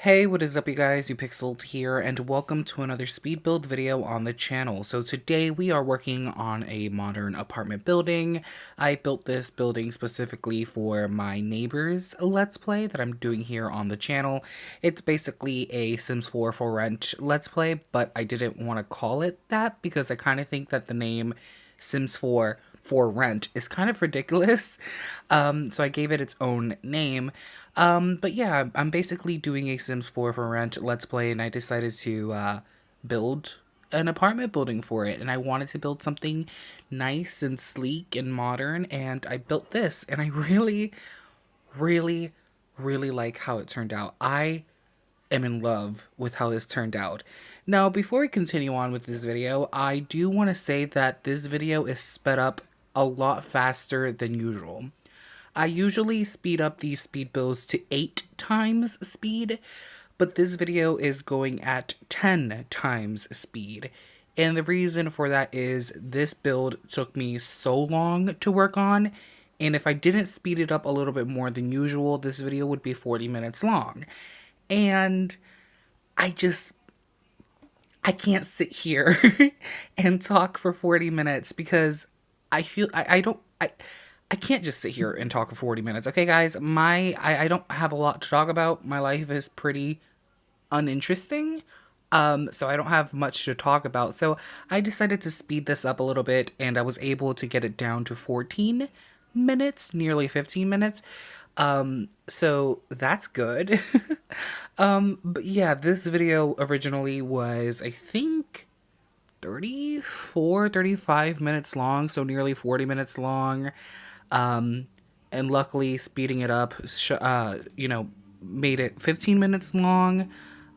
Hey, what is up you guys, Pixeled here, and welcome to another speed build video on the channel. So today we are working on a modern apartment building. I built this building specifically for my neighbor's Let's Play that I'm doing here on the channel. It's basically a Sims 4 for rent Let's Play, but I didn't want to call it that because I kind of think that the name Sims 4 for rent is kind of ridiculous. So I gave it its own name. But yeah, I'm basically doing a Sims 4 for rent Let's Play, and I decided to build an apartment building for it. And I wanted to build something nice and sleek and modern, and I built this. And I really, really, really like how it turned out. I am in love with how this turned out. Now, before we continue on with this video, I do want to say that this video is sped up a lot faster than usual. I usually speed up these speed builds to 8 times speed, but this video is going at 10 times speed. And the reason for that is this build took me so long to work on, and if I didn't speed it up a little bit more than usual, this video would be 40 minutes long. And I can't sit here and talk for 40 minutes because I can't just sit here and talk for 40 minutes. Okay, guys, I don't have a lot to talk about. My life is pretty uninteresting. So I don't have much to talk about. So I decided to speed this up a little bit, and I was able to get it down to 14 minutes, nearly 15 minutes. So that's good. But yeah, this video originally was, I think, 35 minutes long, so nearly 40 minutes long. And luckily speeding it up, made it 15 minutes long,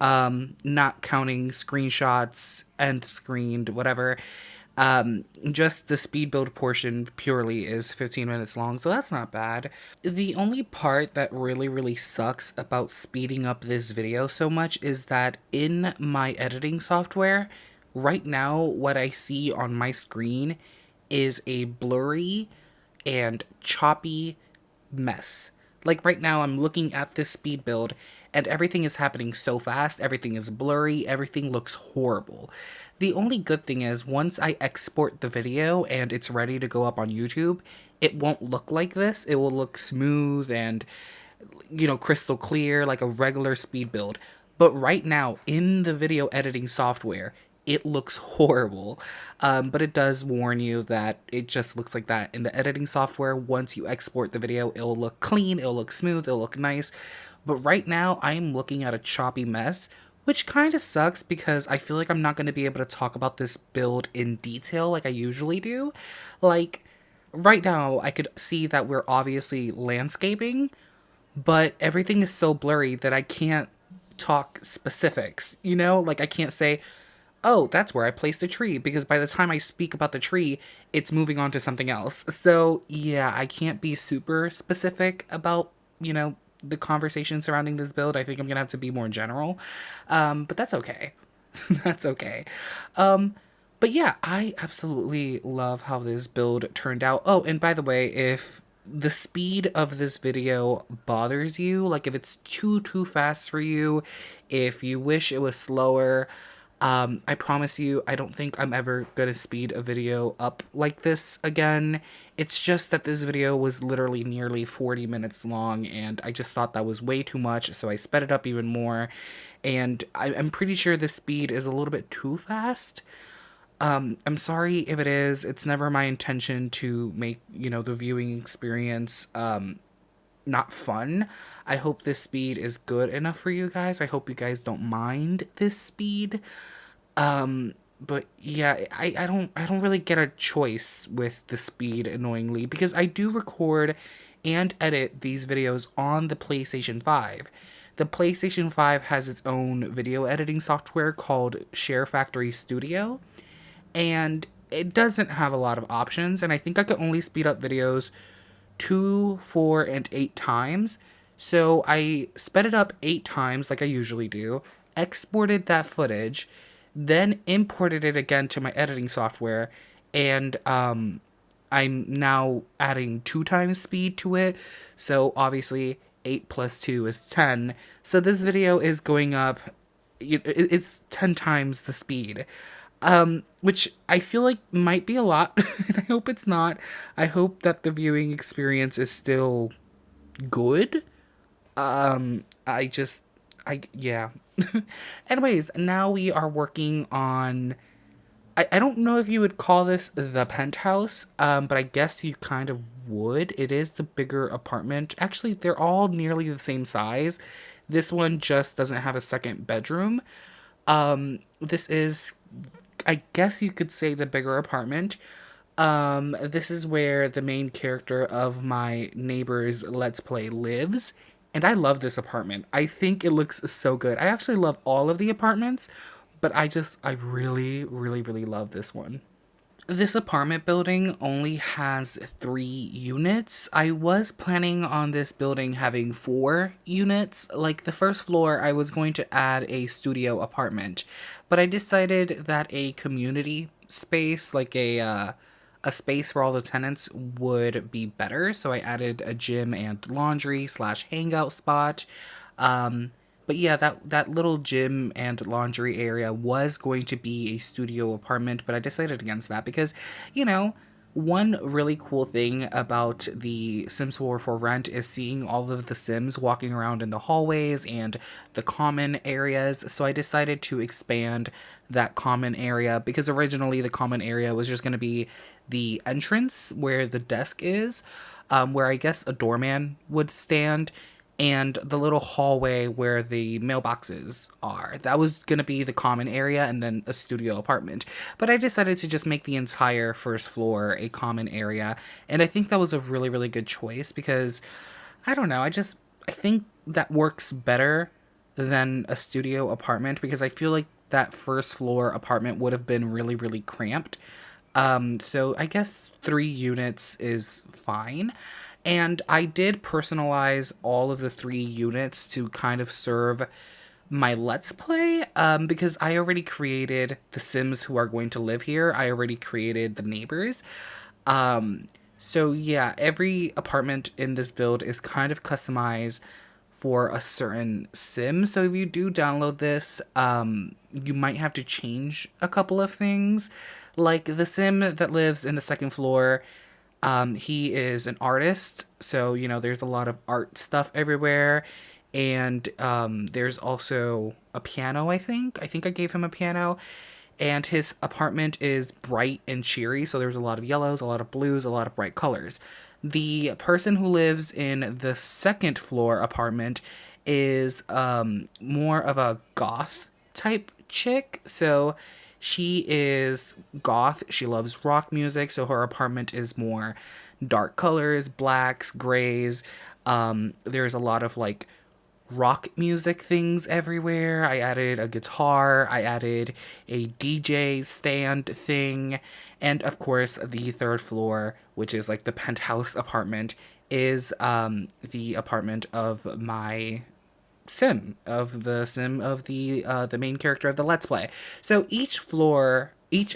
not counting screenshots, end screened, whatever. Just the speed build portion purely is 15 minutes long, so that's not bad. The only part that really sucks about speeding up this video so much is that in my editing software, right now what I see on my screen is a blurry and choppy mess. Like right now I'm looking at this speed build and everything is happening so fast, everything is blurry, everything looks horrible. The only good thing is once I export the video and it's ready to go up on YouTube, it won't look like this. It will look smooth and, crystal clear like a regular speed build. But right now in the video editing software, it looks horrible. But it does warn you that it just looks like that in the editing software. Once you export the video, it'll look clean, it'll look smooth, it'll look nice. But right now, I'm looking at a choppy mess, which kind of sucks because I feel like I'm not going to be able to talk about this build in detail like I usually do. Like, right now, I could see that we're obviously landscaping, but everything is so blurry that I can't talk specifics, Like, I can't say, oh, that's where I placed a tree, because by the time I speak about the tree, it's moving on to something else. So, yeah, I can't be super specific about, the conversation surrounding this build. I think I'm gonna have to be more general. But that's okay. That's okay. But yeah, I absolutely love how this build turned out. Oh, and by the way, if the speed of this video bothers you, like if it's too fast for you, if you wish it was slower, I promise you, I don't think I'm ever gonna speed a video up like this again. It's just that this video was literally nearly 40 minutes long, and I just thought that was way too much, so I sped it up even more. And I'm pretty sure the speed is a little bit too fast. I'm sorry if it is. It's never my intention to make, the viewing experience, not fun. I hope this speed is good enough for you guys. I hope you guys don't mind this speed. But yeah, I don't really get a choice with the speed, annoyingly, because I do record and edit these videos on the PlayStation 5. The PlayStation 5 has its own video editing software called Share Factory Studio, and it doesn't have a lot of options, and I think I could only speed up videos 2, 4, and 8 times. So I sped it up 8 times like I usually do, exported that footage, then imported it again to my editing software, and I'm now adding 2 times speed to it. So obviously 8 plus 2 is 10. So this video is going up, it's 10 times the speed. Which I feel like might be a lot, and I hope it's not. I hope that the viewing experience is still good. I just, yeah. Anyways, now we are working on. I don't know if you would call this the penthouse, but I guess you kind of would. It is the bigger apartment. Actually, they're all nearly the same size. This one just doesn't have a second bedroom. This is, I guess you could say, the bigger apartment. This is where the main character of my neighbor's Let's Play lives. And I love this apartment. I think it looks so good. I actually love all of the apartments, but I really, really, really love this one. This apartment building only has 3 units. I was planning on this building having 4 units. Like the first floor, I was going to add a studio apartment, but I decided that a community space, like a space for all the tenants, would be better. So I added a gym and laundry slash hangout spot. Um, but yeah, that little gym and laundry area was going to be a studio apartment, but I decided against that because, you know, one really cool thing about the Sims 4 for Rent is seeing all of the Sims walking around in the hallways and the common areas. So I decided to expand that common area because originally the common area was just going to be the entrance where the desk is, where I guess a doorman would stand, and the little hallway where the mailboxes are. That was going to be the common area and then a studio apartment. But I decided to just make the entire first floor a common area. And I think that was a really, really good choice because, I don't know, I think that works better than a studio apartment because I feel like that first floor apartment would have been really, really cramped. So I guess 3 units is fine. And I did personalize all of the 3 units to kind of serve my Let's Play, because I already created the Sims who are going to live here. I already created the neighbors. So yeah, every apartment in this build is kind of customized for a certain sim. So if you do download this, you might have to change a couple of things. Like the sim that lives in the second floor, he is an artist, so you know there's a lot of art stuff everywhere, and there's also a piano. I think I gave him a piano, and his apartment is bright and cheery, so there's a lot of yellows, a lot of blues, a lot of bright colors. The person who lives in the second floor apartment is more of a goth type chick, so she is goth. She loves rock music, so her apartment is more dark colors, blacks, grays. There's a lot of like rock music things everywhere. I added a guitar, I added a DJ stand thing, and of course, the third floor, which is like the penthouse apartment, is the apartment of my sim of the main character of the Let's Play. So each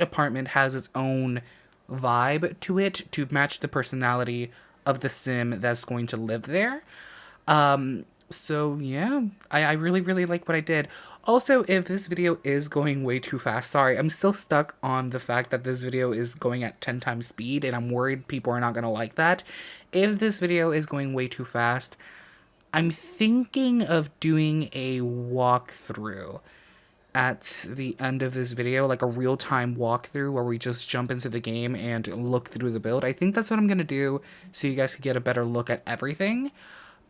apartment has its own vibe to it to match the personality of the sim that's going to live there. So yeah, I really, really like what I did. Also, if this video is going way too fast, sorry, I'm still stuck on the fact that this video is going at 10 times speed, and I'm worried people are not gonna like that. If this video is going way too fast, I'm thinking of doing a walkthrough at the end of this video, like a real-time walkthrough where we just jump into the game and look through the build. I think that's what I'm going to do so you guys can get a better look at everything,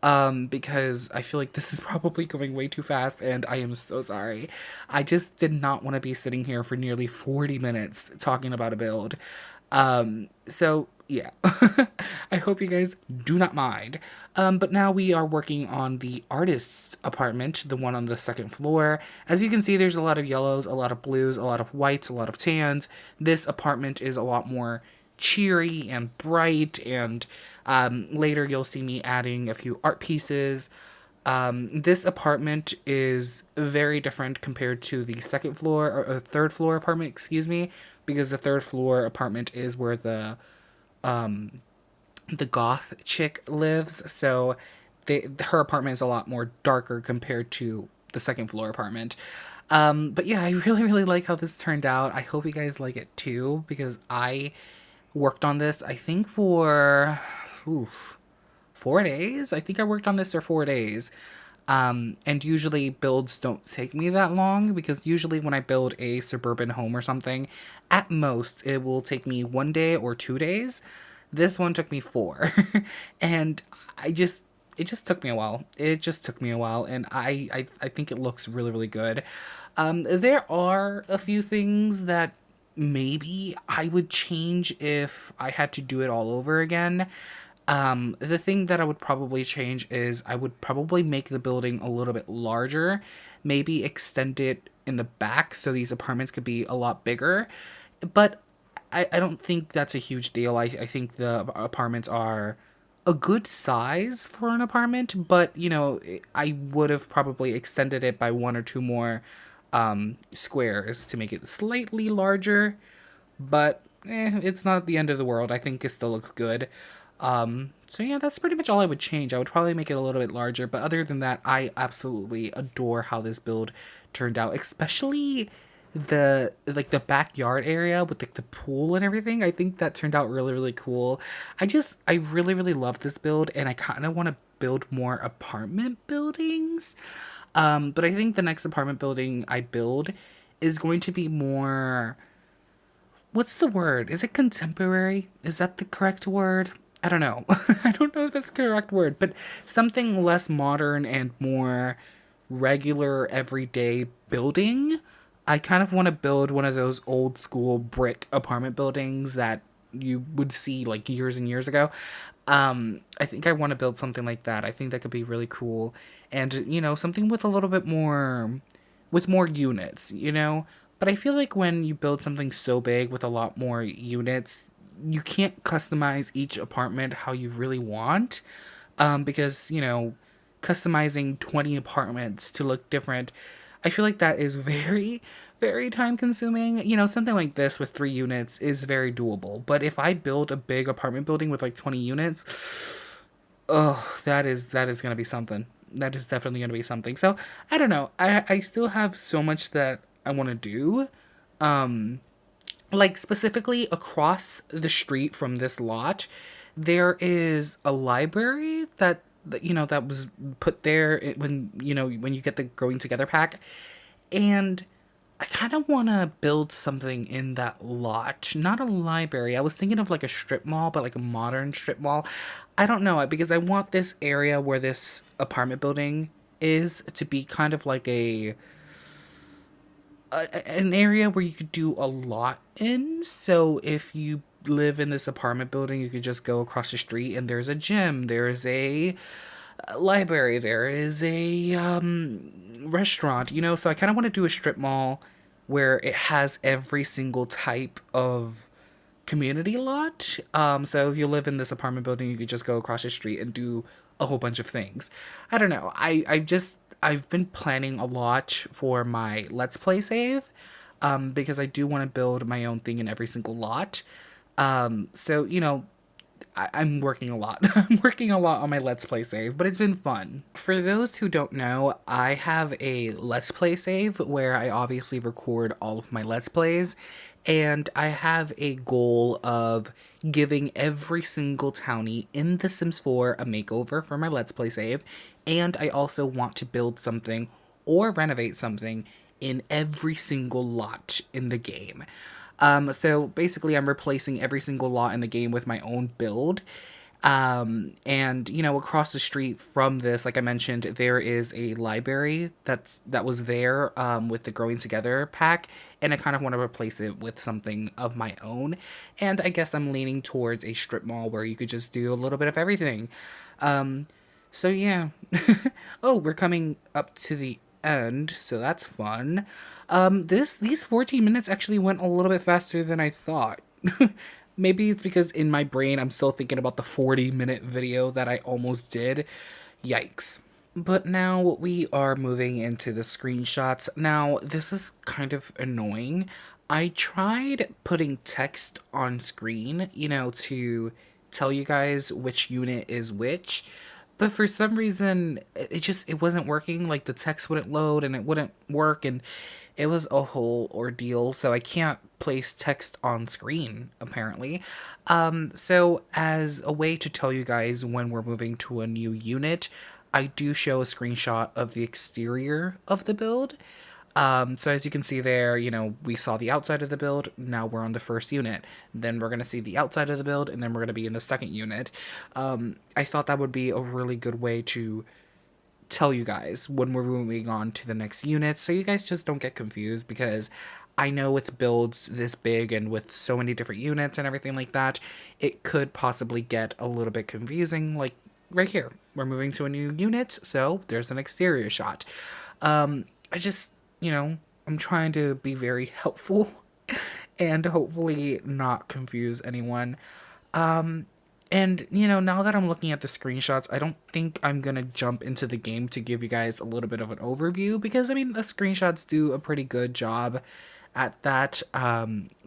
because I feel like this is probably going way too fast and I am so sorry. I just did not want to be sitting here for nearly 40 minutes talking about a build. So yeah, I hope you guys do not mind. But now we are working on the artist's apartment, the one on the second floor. As you can see, there's a lot of yellows, a lot of blues, a lot of whites, a lot of tans. This apartment is a lot more cheery and bright, and later you'll see me adding a few art pieces. This apartment is very different compared to the second floor, or third floor apartment, excuse me, because the third floor apartment is where the goth chick lives. So her apartment is a lot more darker compared to the second floor apartment. But yeah, I really, really like how this turned out. I hope you guys like it too, because I worked on this, I think, for oof, 4 days. I think I worked on this for 4 days. And usually builds don't take me that long because usually when I build a suburban home or something, at most it will take me 1 day or 2 days. This one took me four. And I just it just took me a while. It just took me a while, and I think it looks really, really good. There are a few things that maybe I would change if I had to do it all over again. The thing that I would probably change is I would probably make the building a little bit larger, maybe extend it in the back so these apartments could be a lot bigger. But I don't think that's a huge deal. I think the apartments are a good size for an apartment, but I would have probably extended it by one or two more squares to make it slightly larger. But it's not the end of the world. I think it still looks good. So yeah, that's pretty much all I would change. I would probably make it a little bit larger, but other than that, I absolutely adore how this build turned out, especially the backyard area with like the pool and everything. I think that turned out really, really cool. I really, really love this build, and I kind of want to build more apartment buildings. But I think the next apartment building I build is going to be more, what's the word? Is it contemporary? Is that the correct word? I don't know. I don't know if that's the correct word, but something less modern and more regular everyday building. I kind of want to build one of those old school brick apartment buildings that you would see like years and years ago. I think I want to build something like that. I think that could be really cool. And, something with a little bit more, with more units. But I feel like when you build something so big with a lot more units, you can't customize each apartment how you really want. Because, customizing 20 apartments to look different, I feel like that is very, very time consuming. Something like this with 3 units is very doable. But if I build a big apartment building with like 20 units, oh, that is gonna be something. That is definitely gonna be something. So I don't know. I still have so much that I want to do. Like specifically across the street from this lot, there is a library that was put there when you get the growing together pack, and I kind of want to build something in that lot. Not a library. I was thinking of like a strip mall, but like a modern strip mall. I don't know, because I want this area where this apartment building is to be kind of like an area where you could do a lot in. So if you live in this apartment building, you could just go across the street and there's a gym, there's a library, there is a restaurant. So I kind of want to do a strip mall where it has every single type of community lot. So if you live in this apartment building, you could just go across the street and do a whole bunch of things. I don't know. I've been planning a lot for my Let's Play save, because I do want to build my own thing in every single lot. So I'm working a lot. I'm working a lot on my Let's Play save, but it's been fun. For those who don't know, I have a Let's Play save where I obviously record all of my Let's Plays, and I have a goal of giving every single townie in The Sims 4 a makeover for my Let's Play save, and I also want to build something or renovate something in every single lot in the game. So basically, I'm replacing every single lot in the game with my own build. And across the street from this, like I mentioned, there is a library that was there with the Growing Together pack, and I kind of want to replace it with something of my own. And I guess I'm leaning towards a strip mall where you could just do a little bit of everything. So yeah. Oh, we're coming up to the end, so that's fun. These 14 minutes actually went a little bit faster than I thought. Maybe it's because in my brain I'm still thinking about the 40-minute video that I almost did. Yikes. But now we are moving into the screenshots. Now, this is kind of annoying. I tried putting text on screen, to tell you guys which unit is which, But for some reason, it wasn't working. Like the text wouldn't load and it wouldn't work, and it was a whole ordeal. So I can't place text on screen apparently. So as a way to tell you guys when we're moving to a new unit, I do show a screenshot of the exterior of the build. So as you can see there, we saw the outside of the build. Now we're on the first unit. Then we're going to see the outside of the build, and then we're going to be in the second unit. I thought that would be a really good way to tell you guys when we're moving on to the next unit, so you guys just don't get confused, because I know with builds this big and with so many different units and everything like that, it could possibly get a little bit confusing. Like right here, we're moving to a new unit, so there's an exterior shot. I just, I'm trying to be very helpful and hopefully not confuse anyone. And, now that I'm looking at the screenshots, I don't think I'm going to jump into the game to give you guys a little bit of an overview, because, I mean, the screenshots do a pretty good job at that.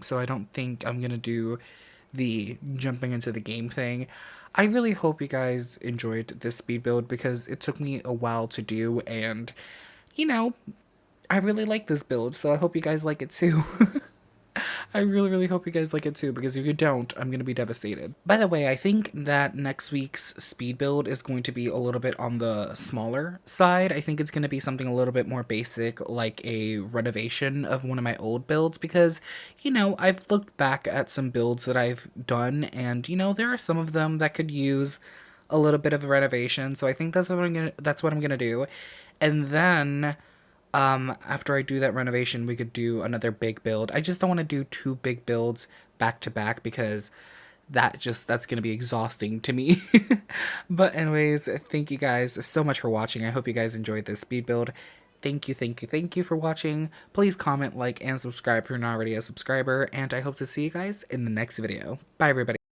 So I don't think I'm going to do the jumping into the game thing. I really hope you guys enjoyed this speed build, because it took me a while to do, and, I really like this build, so I hope you guys like it too. I really, really hope you guys like it too, because if you don't, I'm going to be devastated. By the way, I think that next week's speed build is going to be a little bit on the smaller side. I think it's going to be something a little bit more basic, like a renovation of one of my old builds, because, I've looked back at some builds that I've done, and, there are some of them that could use a little bit of a renovation, so I think that's what I'm gonna do. And then after I do that renovation, we could do another big build. I just don't want to do two big builds back to back, because that's going to be exhausting to me. But anyways, thank you guys so much for watching. I hope you guys enjoyed this speed build. Thank you, thank you, thank you for watching. Please comment, like, and subscribe if you're not already a subscriber, and I hope to see you guys in the next video. Bye, everybody.